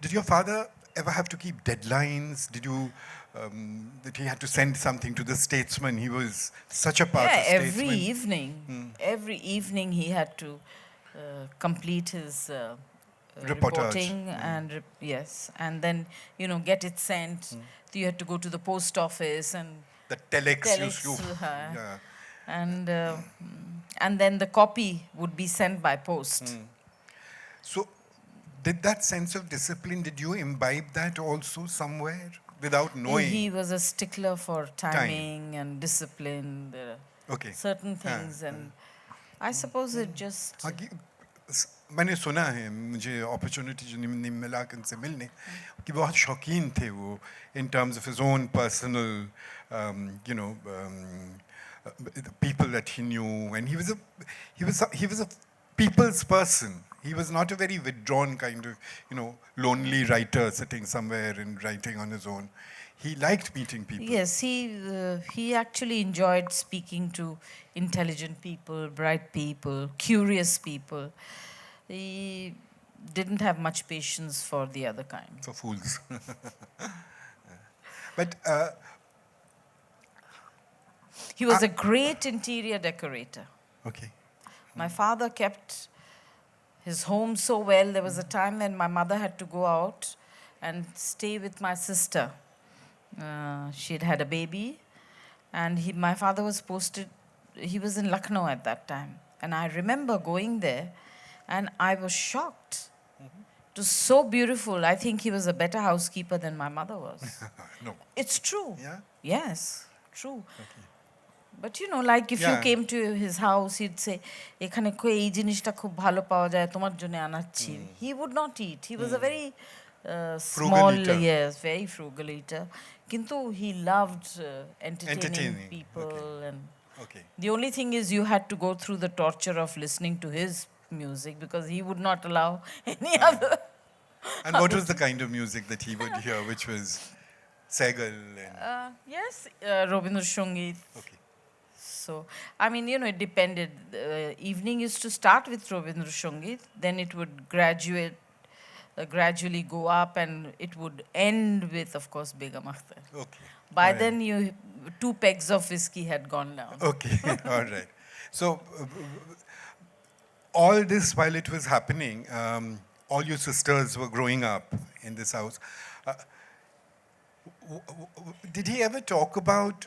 Did your father ever have to keep deadlines? That he had to send something to the statesman? He was such a Yeah, powerful statesman. every evening he had to complete his Reportage. reporting and yes, and then get it sent. You had to go to the post office and The telex used telex, to, yeah. and and then the copy would be sent by post. So, did that sense of discipline, did you imbibe that also somewhere without knowing? He was a stickler for Time. timing and discipline. There are Okay. certain things, and I suppose it just. हाँ कि मैंने सुना है, मुझे opportunity जो नहीं मिला उनसे मिलने, कि बहुत शौकीन थे वो in terms of his own personal, the people that he knew, and he was a people's person. He was not a very withdrawn kind of, lonely writer sitting somewhere and writing on his own. He liked meeting people. Yes, he actually enjoyed speaking to intelligent people, bright people, curious people. He didn't have much patience for the other kind. For fools. But he was a great interior decorator. Okay. My father kept his home so well. There was a time when my mother had to go out and stay with my sister. She'd had a baby, and my father was posted. He was in Lucknow at that time, and I remember going there, and I was shocked. It was so beautiful. I think he was a better housekeeper than my mother was. No. It's true. Yeah? Yes, true. Okay. But like if you came to his house, he'd say, "Ekhane koi ei jinishta khub bhalo paoya jay, tomar jonne anacchi." He would not eat. He was a very small, eater. yes, very frugal eater. Kintu he loved entertaining people, and the only thing is you had to go through the torture of listening to his music because he would not allow any other. And what was the kind of music that he would hear, which was Segal? And Yes, Robindra Sangeet. okay. So, I mean, it depended. Evening used to start with Robindra Sangeet, then it would gradually go up, and it would end with, of course, Begum Akhtar. Okay. By then, 2 pegs of whiskey had gone down. Okay, all right. So, all this while it was happening, all your sisters were growing up in this house. Did he ever talk about,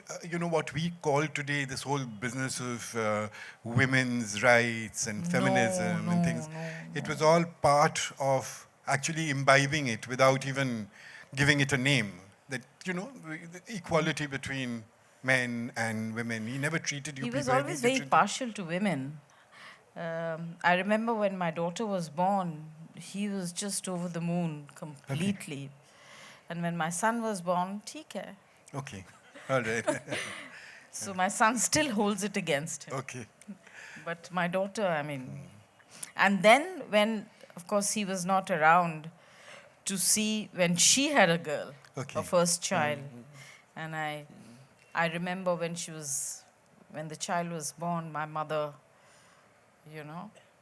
what we call today this whole business of women's rights and feminism and things? It was all part of actually imbibing it without even giving it a name. That, the equality between men and women. He never treated you people. He was always very partial to women. I remember when my daughter was born, he was just over the moon completely. Okay. And when my son was born, theek hai. Okay, all right. So my son still holds it against him. Okay. But my daughter, I mean... And then when, of course, he was not around to see when she had a girl, her first child. And I remember when the child was born, my mother,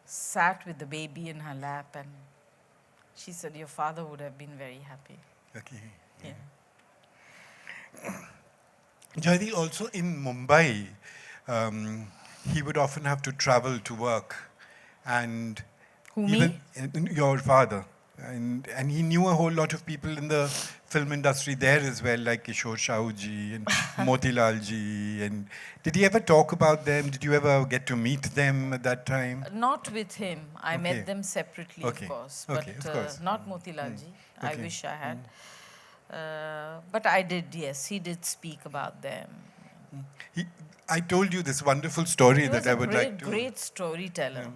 sat with the baby in her lap, and she said, "Your father would have been very happy." Okay. Yeah. Jayadi, also in Mumbai, he would often have to travel to work, and me? Your father, and he knew a whole lot of people in the film industry there as well, like Kishore Shahuji and Motilal ji. And did he ever talk about them? Did you ever get to meet them at that time? Not with him. I met them separately, of course. But of course. not Motilal ji. I wish I had. But I did, yes. He did speak about them. I told you this wonderful story that I would like to... Great storyteller.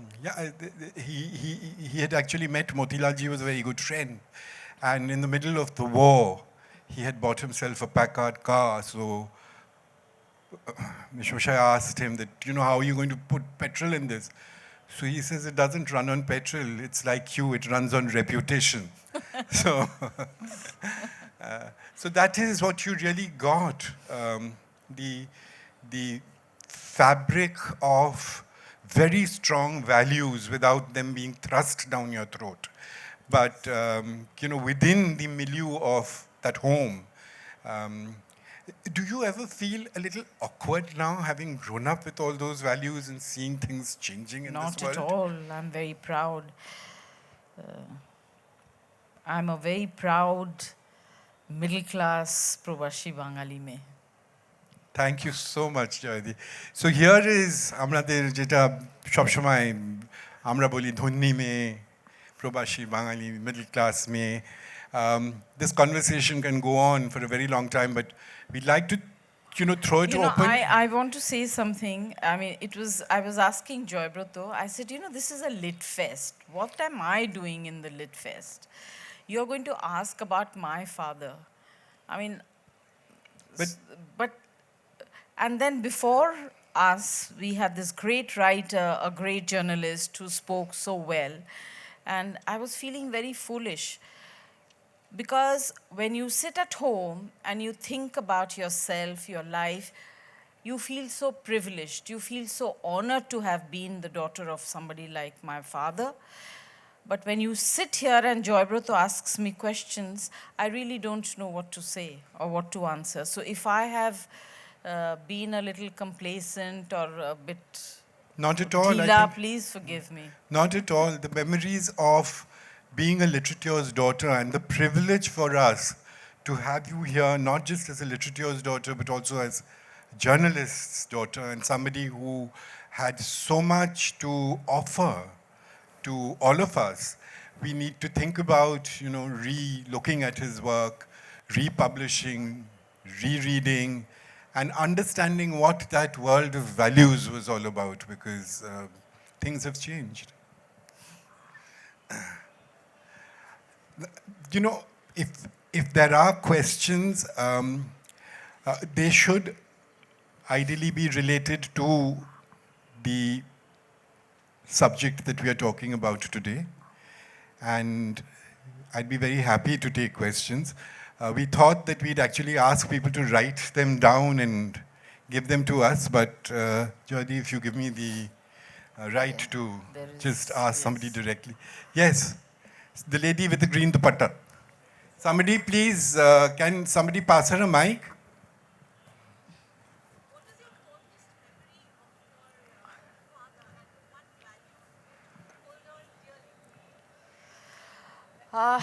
He had actually met Motilal ji, was a very good friend. And in the middle of the war, he had bought himself a Packard car. So Mishosha asked him that, how are you going to put petrol in this? So he says, it doesn't run on petrol. It's like you, it runs on reputation. So that is what you really got. The fabric of very strong values without them being thrust down your throat. But, within the milieu of that home, um, do you ever feel a little awkward now, having grown up with all those values and seeing things changing in this Not at world? all. I'm very proud. I'm a very proud middle class Provashi Bangali me. Thank you so much, Jayadi. So here is আমাদের যেটা সবসময় আমরা বলি ধন্যী মেয়ে প্রবাসী বাঙালি middle class মেয়ে. This conversation can go on for a very long time, but we'd like to, throw it open. I want to say something. I mean, I was asking Jayabrato, I said, this is a lit fest. What am I doing in the lit fest? You're going to ask about my father. I mean, But but and then before us, we had this great writer, a great journalist who spoke so well. And I was feeling very foolish because when you sit at home and you think about yourself, your life, you feel so privileged. You feel so honored to have been the daughter of somebody like my father. But when you sit here and Jayabrato asks me questions, I really don't know what to say or what to answer. So if I have been a little complacent or a bit not at all, I Dhila, think. please forgive me. Not at all. The memories of being a literature's daughter and the privilege for us to have you here, not just as a literature's daughter, but also as a journalist's daughter and somebody who had so much to offer to all of us. We need to think about, re-looking at his work, republishing, rereading, and understanding what that world of values was all about, because things have changed. If there are questions, they should ideally be related to the subject that we are talking about today. And I'd be very happy to take questions. We thought that we'd actually ask people to write them down and give them to us, but Jyoti, if you give me the right to just ask somebody directly. Yes, the lady with the green dupatta. Somebody please, can somebody pass her a mic?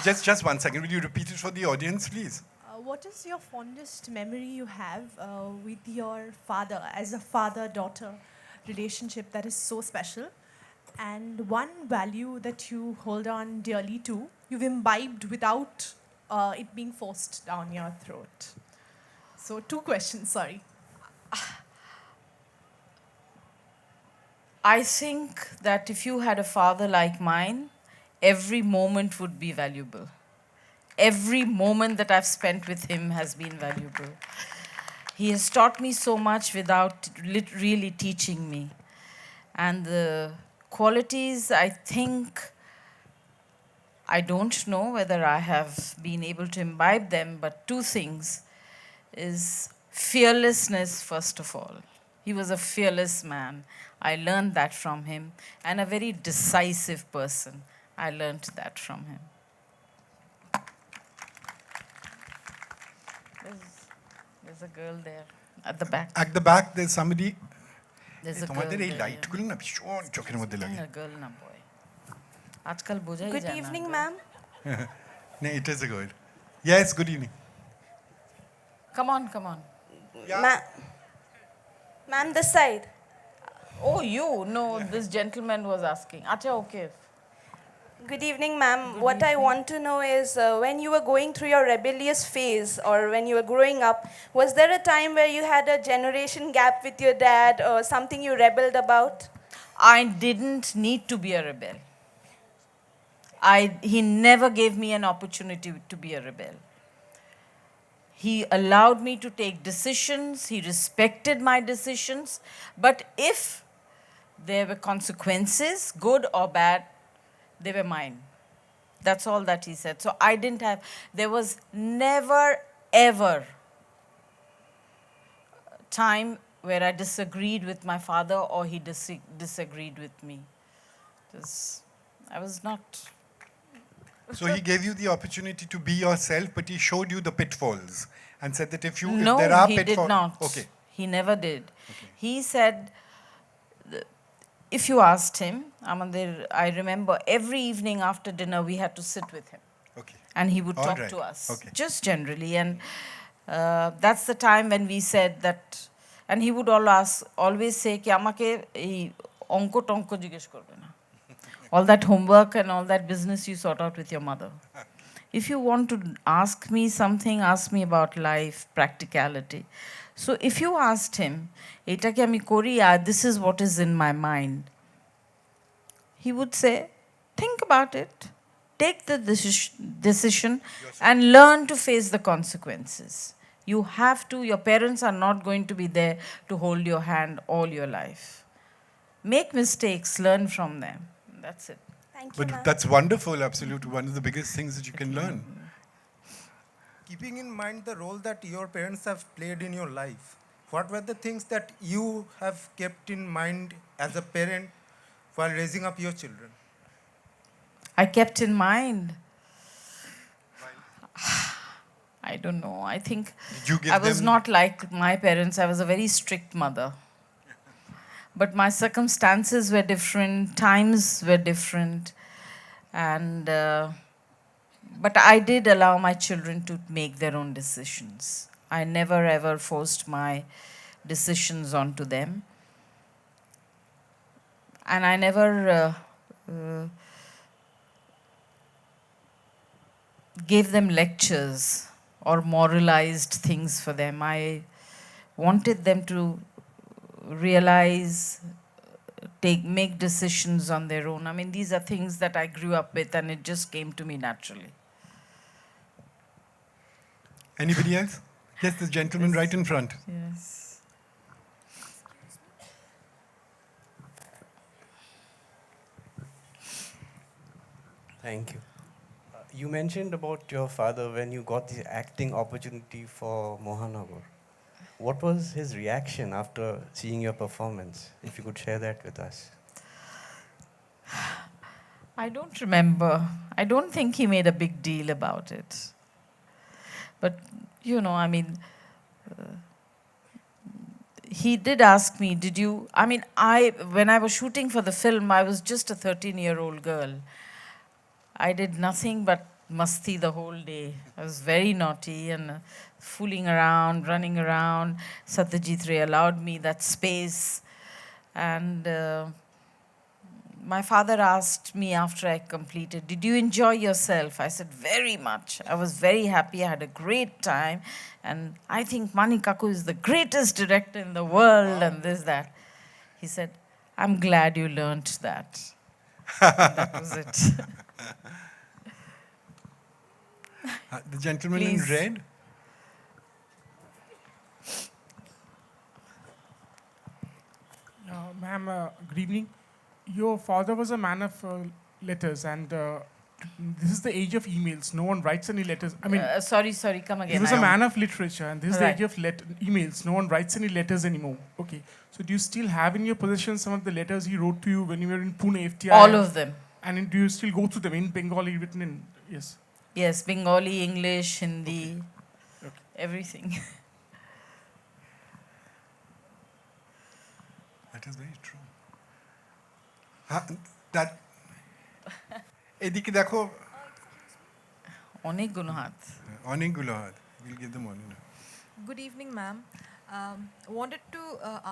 Just 1 second. Will you repeat it for the audience, please? What is your fondest memory you have with your father, as a father-daughter relationship that is so special? And one value that you hold on dearly to, you've imbibed without it being forced down your throat. So 2 questions, sorry. I think that if you had a father like mine, every moment would be valuable. Every moment that I've spent with him has been valuable. He has taught me so much without really teaching me. And the qualities, I think, I don't know whether I have been able to imbibe them, but 2 things is fearlessness, first of all. He was a fearless man. I learned that from him. And a very decisive person. I learned that from him. There's a girl there at the back. At the back, there's somebody. There's a girl তোমাদের এই there. লাইটগুলো না ভীষণ চোখের মধ্যে লাগে A girl na boy. আজকাল বোঝাই Good যায় না evening, girl. ma'am. No, it is a girl. Yes, good evening. Come on, come on. Yeah. Ma'am, this side. Oh, you? No, this gentleman was asking. Acha, okay. Good evening, ma'am. What I want to know is when you were going through your rebellious phase or when you were growing up, was there a time where you had a generation gap with your dad or something you rebelled about? I didn't need to be a rebel. He never gave me an opportunity to be a rebel. He allowed me to take decisions. He respected my decisions. But if there were consequences, good or bad, they were mine. That's all that he said. So I didn't have, there was never, ever time where I disagreed with my father or he disagreed with me. I was not. So he gave you the opportunity to be yourself, but he showed you the pitfalls and said that if No, there are he did pitfalls, not. okay, He never did. Okay. He said, if you asked him, I remember every evening after dinner we had to sit with him. okay, And he would All talk right. to us, Okay. just generally. And that's the time when we said that, and he would always say, ki amake ei onko tonko jigesh korbe na. All that homework and all that business you sort out with your mother. If you want to ask me something, ask me about life, practicality. So if you asked him, "Eta ki ami kori, this is what is in my mind," he would say, think about it, take the decision, and learn to face the consequences. You have to, your parents are not going to be there to hold your hand all your life. Make mistakes, learn from them. That's it. Thank you, But ma'am. that's wonderful, absolutely. One of the biggest things that you can learn. Keeping in mind the role that your parents have played in your life, what were the things that you have kept in mind as a parent while raising up your children? I kept in mind. I don't know. I think Did you give I was them- not like my parents. I was a very strict mother. But my circumstances were different, times were different, and but I did allow my children to make their own decisions. I never ever forced my decisions onto them, and I never gave them lectures or moralized things for them. I wanted them to realize, make decisions on their own. I mean, these are things that I grew up with, and it just came to me naturally. Anybody else? Yes, this gentleman right in front. Yes. Thank you. You mentioned about your father when you got the acting opportunity for Mohanagar. What was his reaction after seeing your performance? If you could share that with us. I don't remember. I don't think he made a big deal about it. But, you know, I mean, he did ask me, did you, I mean, when I was shooting for the film, I was just a 13-year-old girl. I did nothing but masti the whole day. I was very naughty and fooling around, running around. Satyajit Ray allowed me that space. And my father asked me after I completed, did you enjoy yourself? I said, very much. I was very happy. I had a great time. And I think Mani Kaku is the greatest director in the world and this, that. He said, I'm glad you learnt that. And that was it. The gentleman Please. in red. Ma'am, good evening. Your father was a man of letters, and this is the age of emails. No one writes any letters. I mean, Sorry, come he again. was a man of literature, and this is the Right. age of emails. No one writes any letters anymore. Okay. So do you still have in your possession some of the letters he wrote to you when you were in Pune FTI? All of them. And do you still go through them in Bengali, written in? Yes. Yes, Bengali, English, Hindi, Okay. everything. That is very true. That. এদিকে দেখো অনেকগুলো হাত। অনেকগুলো হাত। We'll give them one. Good evening, ma'am. Wanted to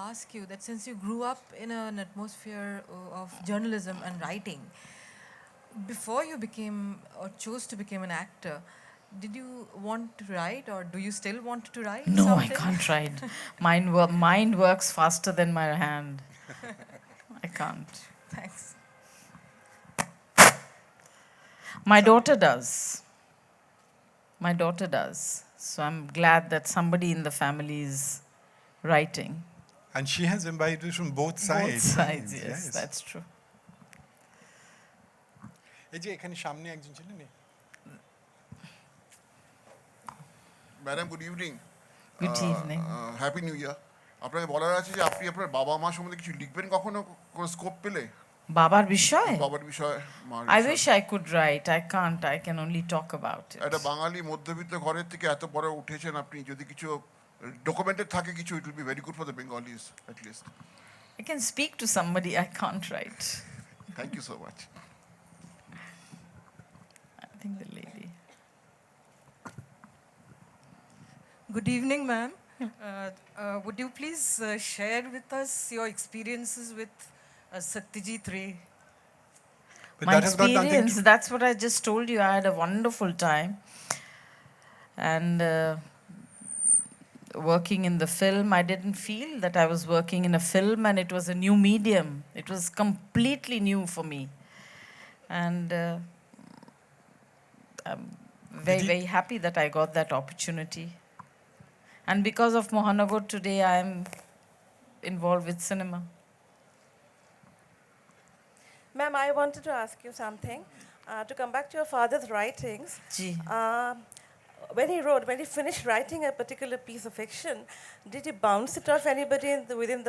ask you that since you grew up in an atmosphere of journalism and writing, before you became or chose to become an actor, did you want to write or do you still want to write? No, I something? can't write. Mind works faster than my hand. I can't. Thanks. My daughter does. My daughter does. So I'm glad that somebody in the family is writing. And she has imbibed it from both sides. Both sides, yes, that's true. এই যে এখানে সামনে একজন ছিলেন madam good evening Good evening. Happy new year আপনাকে বলার আছে যে আপনি আপনার বাবা মা সম্বন্ধে কিছু লিখবেন কখনো কোনো স্কোপ পেলে বাবার বিষয়? বাবার বিষয়, মার I বিষয়। wish I could write. I can't. I can only talk about it. একটা বাঙালি মধ্যবিত্ত ঘরের থেকে এত বড় উঠেছেন আপনি, যদি কিছু ডকুমেন্টেড থাকে কিছু, it will be very good for the Bengalis at least. I can speak to somebody. I can't write. Thank you so much. I think the lady. Good evening, ma'am. Would you please share with us your experiences with Satyajit Ray? But My that has got nothing experience, to... that's what I just told you. I had a wonderful time. And working in the film, I didn't feel that I was working in a film and it was a new medium. It was completely new for me. And I'm very happy that I got that opportunity. And because of Mohanagar today, I am involved with cinema. Ma'am, I wanted to ask you something. To come back to your father's writings, Ji. when he finished writing a particular piece of fiction, did he bounce it off anybody within the